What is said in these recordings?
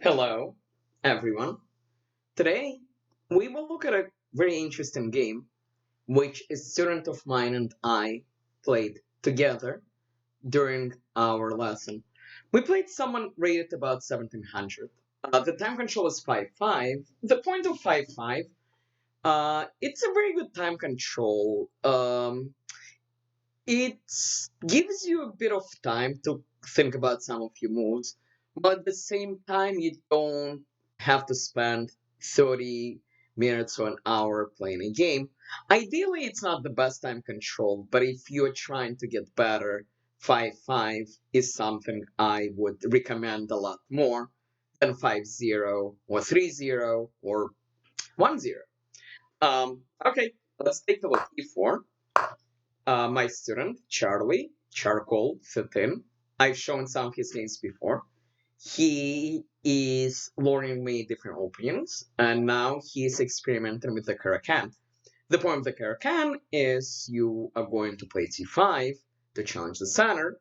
Hello, everyone. Today, we will look at a very interesting game which a student of mine and I played together during our lesson. We played someone rated about 1700. The time control is 5-5. The point of 5-5, it's a very good time control. It gives you a bit of time to think about some of your moves, but at the same time, you don't have to spend 30 minutes or an hour playing a game. Ideally, it's not the best time control, but if you're trying to get better, 5-5 is something I would recommend a lot more than 5-0 or 3-0 or 1-0. Okay, let's take a look. E4. My student, Charlie, Charcoal, fit in. I've shown some of his games before. He is learning many different openings, and now he's experimenting with the Caro Kann. The point of the Caro Kann is you are going to play c5 to challenge the center.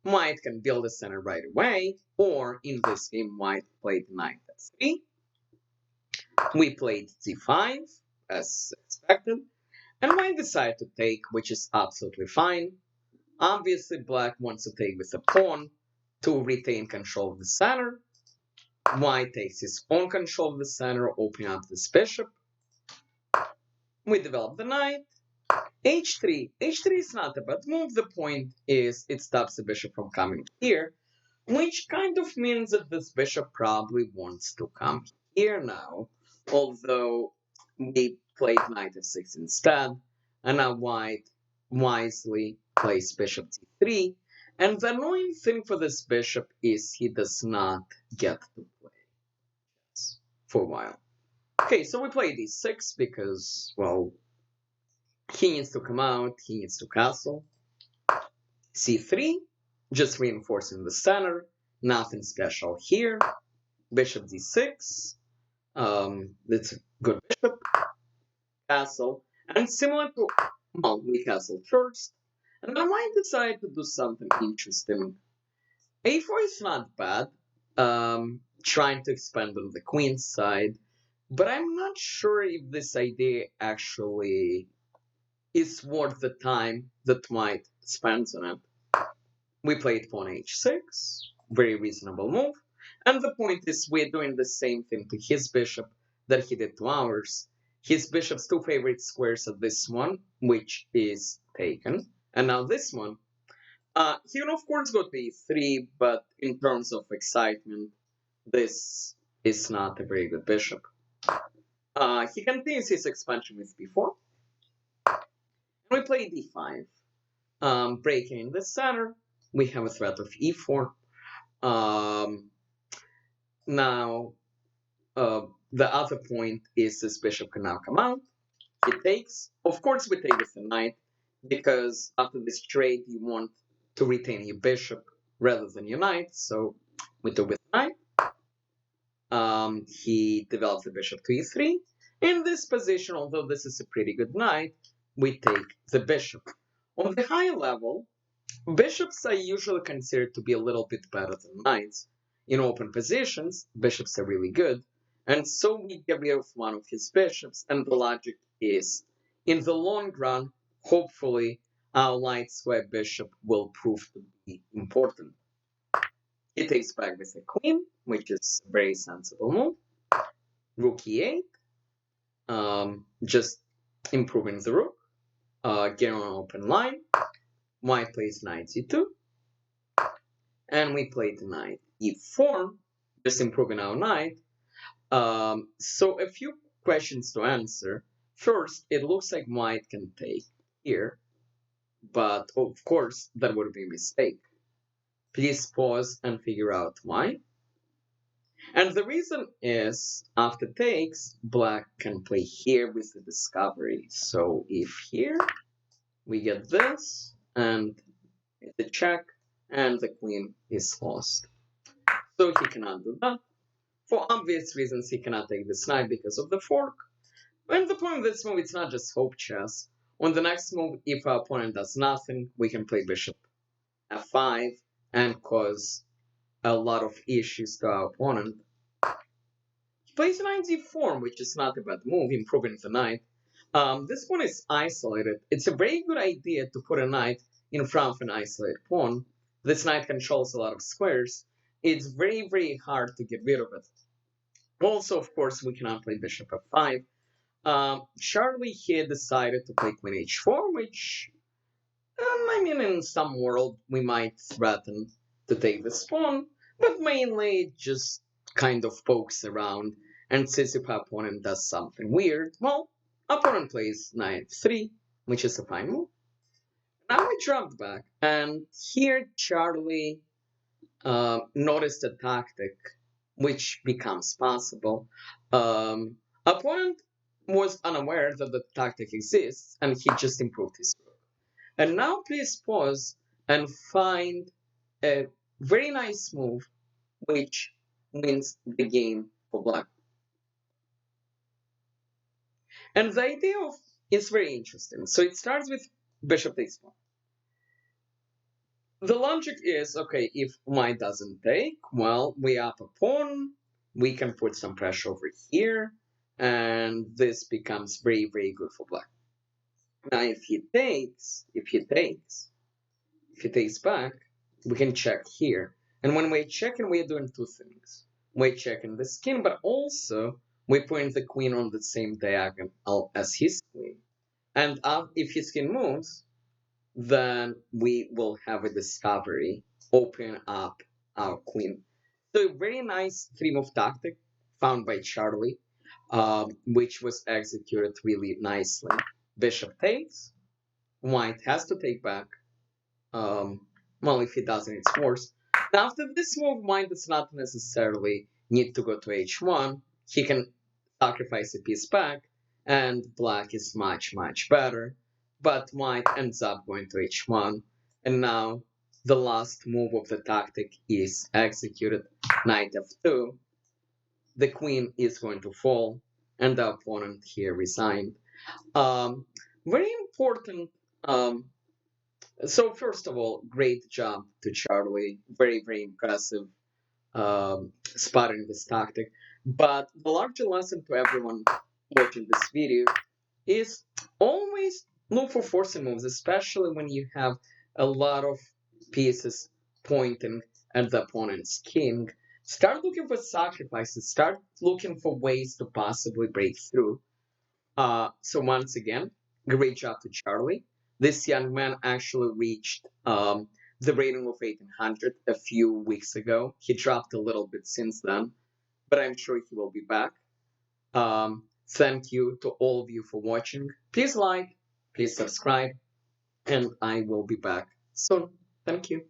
White can build the center right away, or in this game, White played knight f3. We played d5, as expected. And White decided to take, which is absolutely fine. Obviously, Black wants to take with a pawn to retain control of the center. White takes his own control of the center, opening up this bishop. We develop the knight. h3. h3 is not a bad move. The point is it stops the bishop from coming here, which kind of means that this bishop probably wants to come here now, although we played knight f6 instead, and now White wisely plays bishop d3. And the annoying thing for this bishop is he does not get to play for a while. Okay, so we play d6 because, well, he needs to come out, he needs to castle. c3, just reinforcing the center, nothing special here. Bishop d6, that's a good bishop. Castle, and similar to, well, we castle first, and then I might decide to do something interesting. a4 is not bad, trying to expand on the queen side, but I'm not sure if this idea actually is worth the time that White spends on it. We played pawn h6, very reasonable move, and the point is we're doing the same thing to his bishop that he did to ours. His bishop's two favorite squares are this one, which is taken, and now this one. He can of course go to e3, but in terms of excitement, this is not a very good bishop. He continues his expansion with b4. We play d5. Breaking in the center, we have a threat of e4. Now, the other point is this bishop can now come out. He takes. Of course, we take with the knight, because after this trade, you want to retain your bishop rather than your knight, so we do with the knight. He develops the bishop to e3. In this position, although this is a pretty good knight, we take the bishop. On the high level, bishops are usually considered to be a little bit better than knights. In open positions, bishops are really good, and so we get rid of one of his bishops, and the logic is, in the long run, hopefully, our light square bishop will prove to be important. He takes back with the queen, which is a very sensible move. Rook e8, just improving the rook, getting on an open line. White plays knight c2, and we play the knight e4, just improving our knight. So a few questions to answer. First, it looks like White can take here, but of course that would be a mistake. Please pause and figure out why. And the reason is, after takes, Black can play here with the discovery. So if here, we get this, and it's a check, and the queen is lost. So he cannot do that. For obvious reasons, he cannot take this knight because of the fork. And the point of this move, it's not just hope chess. On the next move, if our opponent does nothing, we can play bishop f5 and cause a lot of issues to our opponent. plays knight d4, which is not a bad move, improving the knight. This pawn is isolated. It's a very good idea to put a knight in front of an isolated pawn. This knight controls a lot of squares. It's very, very hard to get rid of it. Also, of course, we cannot play bishop f5. Charlie here decided to play queen h4, which, I mean, in some world, we might threaten to take this pawn, but mainly it just kind of pokes around and sees if opponent does something weird. Well, opponent plays knight f3, which is a fine move. Now I dropped back, and here Charlie noticed a tactic which becomes possible. Opponent was unaware that the tactic exists, and he just improved his rook. And now please pause and find a very nice move which wins the game for black. And the idea of is very interesting. So it starts with bishop takes pawn. The logic is, okay, if white doesn't take, well, we up a pawn, we can put some pressure over here, and this becomes very, very good for black. Now, if he takes back, we can check here. And when we're checking, we're doing two things. We're checking the skin, but also we're putting the queen on the same diagonal as his queen. And if his skin moves, then we will have a discovery, open up our queen. So a very nice three-move tactic found by Charlie, which was executed really nicely. Bishop takes, white has to take back. Well, if he doesn't, it's worse. Now, after this move, white does not necessarily need to go to h1. He can sacrifice a piece back, and black is much, much better. But white ends up going to h1, and now the last move of the tactic is executed. Knight f2. The queen is going to fall, and the opponent here resigned. Very important. So first of all, great job to Charlie. Very, very impressive spotting this tactic. But the larger lesson to everyone watching this video is always look for forcing moves, especially when you have a lot of pieces pointing at the opponent's king. Start looking for sacrifices. Start looking for ways to possibly break through. So once again, great job to Charlie. This young man actually reached the rating of 1800 a few weeks ago. He dropped a little bit since then, but I'm sure he will be back. Thank you to all of you for watching. Please like, please subscribe, and I will be back soon. Thank you.